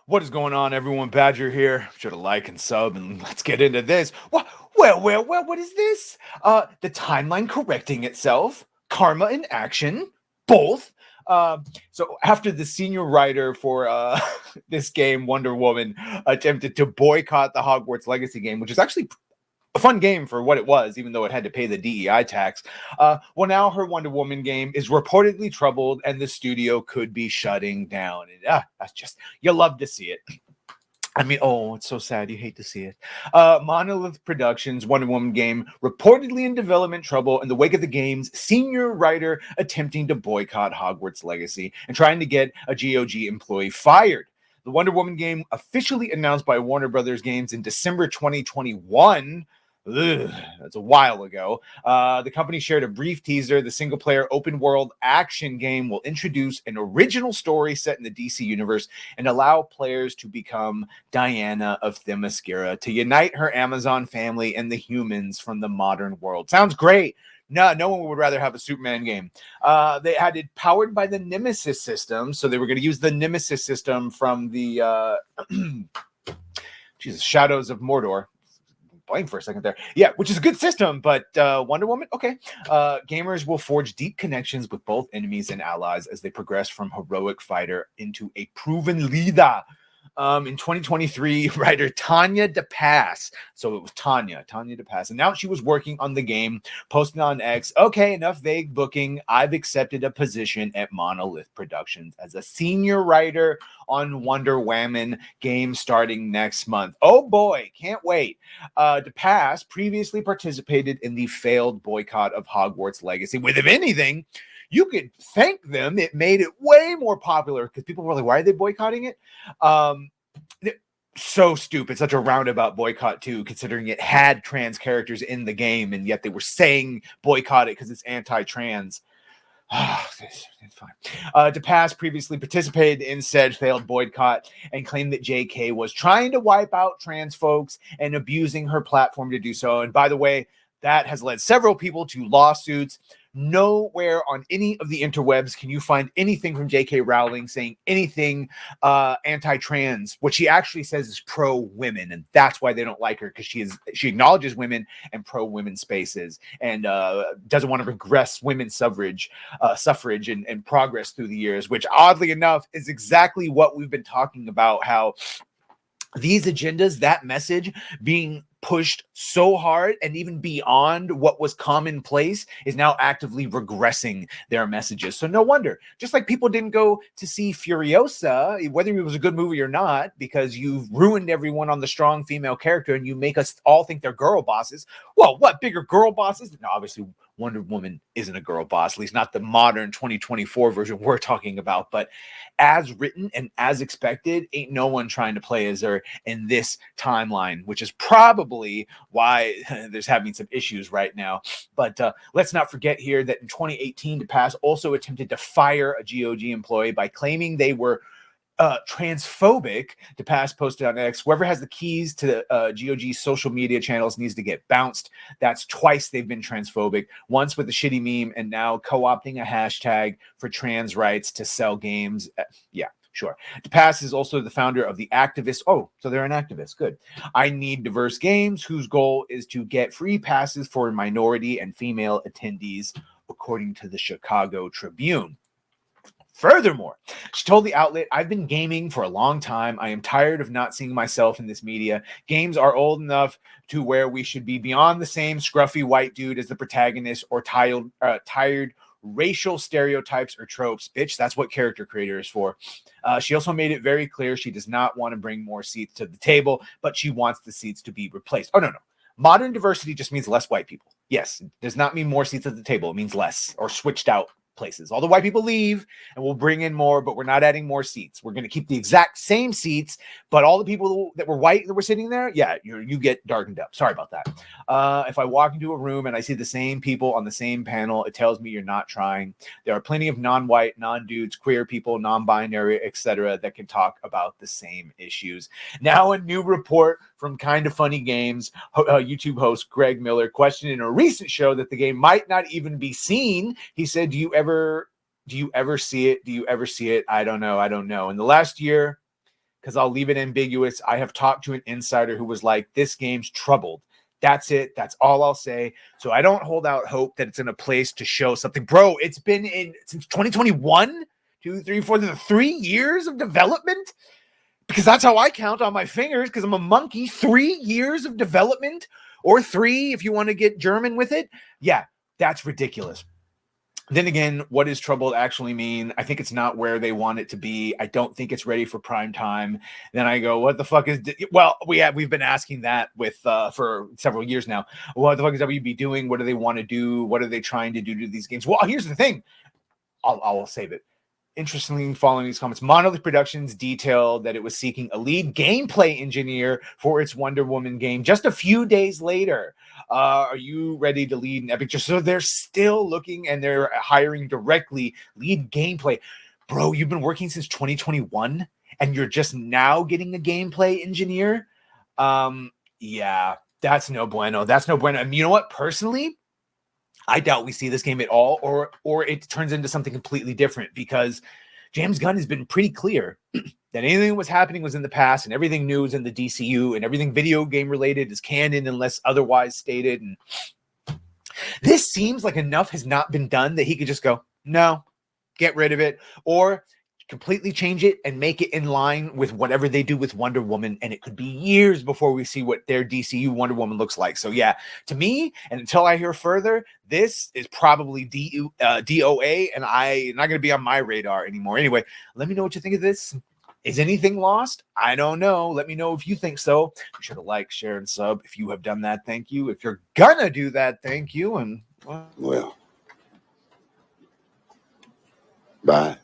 What is going on, everyone? Badger here. Should have like and sub, and let's get into this. Well, what is this? The timeline correcting itself, karma in action, both. So after the senior writer for this game, Wonder Woman, attempted to boycott the Hogwarts Legacy game, which is actually a fun game for what it was, even though it had to pay the DEI tax. Well, now her Wonder Woman game is reportedly troubled, and the studio could be shutting down. And that's just, you love to see it. I mean, oh, it's so sad. You hate to see it. Monolith Productions' Wonder Woman game reportedly in development trouble in the wake of the game's senior writer attempting to boycott Hogwarts Legacy and trying to get a GOG employee fired. The Wonder Woman game, officially announced by Warner Brothers Games in December 2021, that's a while ago. The company shared a brief teaser. The single-player open-world action game will introduce an original story set in the DC universe and allow players to become Diana of Themyscira to unite her Amazon family and the humans from the modern world. Sounds great. No one would rather have a Superman game. They had it powered by the Nemesis system, so they were going to use the Nemesis system from the Shadows of Mordor. Blank for a second there. Yeah, which is a good system, but Wonder Woman, okay. Gamers will forge deep connections with both enemies and allies as they progress from heroic fighter into a proven leader. In 2023, writer Tanya DePass, so it was Tanya DePass, announced she was working on the game, posting on X, okay, enough vague booking. I've accepted a position at Monolith Productions as a senior writer on Wonder Woman game starting next month. Oh boy, can't wait. DePass previously participated in the failed boycott of Hogwarts Legacy, with, if anything, you could thank them. It made it way more popular because people were like, why are they boycotting it? So stupid. Such a roundabout boycott, too, considering it had trans characters in the game, and yet they were saying boycott it because it's anti-trans. It's fine. DePass previously participated in said failed boycott and claimed that JK was trying to wipe out trans folks and abusing her platform to do so. And by the way, that has led several people to lawsuits. Nowhere on any of the interwebs can you find anything from J.K. Rowling saying anything anti-trans. What she actually says is pro-women, and that's why they don't like her, because she acknowledges women and pro-women spaces, and doesn't want to regress women's suffrage and progress through the years, which oddly enough is exactly what we've been talking about, how these agendas, that message being pushed so hard and even beyond what was commonplace, is now actively regressing their messages. So no wonder, just like people didn't go to see Furiosa, whether it was a good movie or not, because you've ruined everyone on the strong female character and you make us all think they're girl bosses. Well, what, bigger girl bosses? No, obviously Wonder Woman isn't a girl boss, at least not the modern 2024 version we're talking about, but as written and as expected, ain't no one trying to play as her in this timeline, which is probably why there's having some issues right now. But let's not forget here that in 2018, DePass also attempted to fire a GOG employee by claiming they were transphobic. DePass posted on X, whoever has the keys to GOG's social media channels needs to get bounced. That's twice they've been transphobic, once with a shitty meme and now co-opting a hashtag for trans rights to sell games. Yeah, sure. DePass is also the founder of the activist. Oh, so they're an activist. Good. I Need Diverse Games, whose goal is to get free passes for minority and female attendees, according to the Chicago Tribune. Furthermore, she told the outlet, I've been gaming for a long time. I am tired of not seeing myself in this media. Games are old enough to where we should be beyond the same scruffy white dude as the protagonist or tired racial stereotypes or tropes. Bitch, that's what character creator is for. She also made it very clear she does not want to bring more seats to the table, but she wants the seats to be replaced. Oh, no. Modern diversity just means less white people. Yes, it does not mean more seats at the table. It means less or switched out places. All the white people leave and we'll bring in more, but we're not adding more seats. We're going to keep the exact same seats, but all the people that were white that were sitting there, yeah, you get darkened up. Sorry about that. If I walk into a room and I see the same people on the same panel, it tells me you're not trying. There are plenty of non-white, non-dudes, queer people, non-binary, etc. that can talk about the same issues. Now a new report from Kind of Funny Games YouTube host Greg Miller questioned in a recent show that the game might not even be seen. He said, do you ever see it? I don't know. In the last year, because I'll leave it ambiguous. I have talked to an insider who was like, this game's troubled. That's it. That's all I'll say. So I don't hold out hope that it's in a place to show something. Bro, it's been in since 2021, 2, 3, 4, 3 years of development. Because that's how I count on my fingers, because I'm a monkey. 3 years of development, or 3 if you want to get German with it. Yeah, that's ridiculous. Then again, what does troubled actually mean? I think it's not where they want it to be. I don't think it's ready for prime time. Then I go, what the fuck is? Well, we've been asking that with for several years now. What the fuck is WB doing? What do they want to do? What are they trying to do to these games? Well, here's the thing. I'll save it. Interestingly, following these comments, Monolith Productions detailed that it was seeking a lead gameplay engineer for its Wonder Woman game just a few days later. Are you ready to lead an Epic? Just so they're still looking and they're hiring directly lead gameplay. Bro, you've been working since 2021 and you're just now getting a gameplay engineer? Yeah, that's no bueno. That's no bueno. And you know what? Personally, I doubt we see this game at all, or it turns into something completely different, because James Gunn has been pretty clear that anything that was happening was in the past, and everything new is in the DCU, and everything video game related is canon unless otherwise stated. And this seems like enough has not been done that he could just go, no, get rid of it, or completely change it and make it in line with whatever they do with Wonder Woman, and it could be years before we see what their DCU Wonder Woman looks like. So yeah, to me, and until I hear further, this is probably DOA, and I'm not going to be on my radar anymore. Anyway, let me know what you think of this. Is anything lost? I don't know. Let me know if you think so. Be sure to like, share, and sub. If you have done that, thank you. If you're gonna do that, thank you. And well, bye.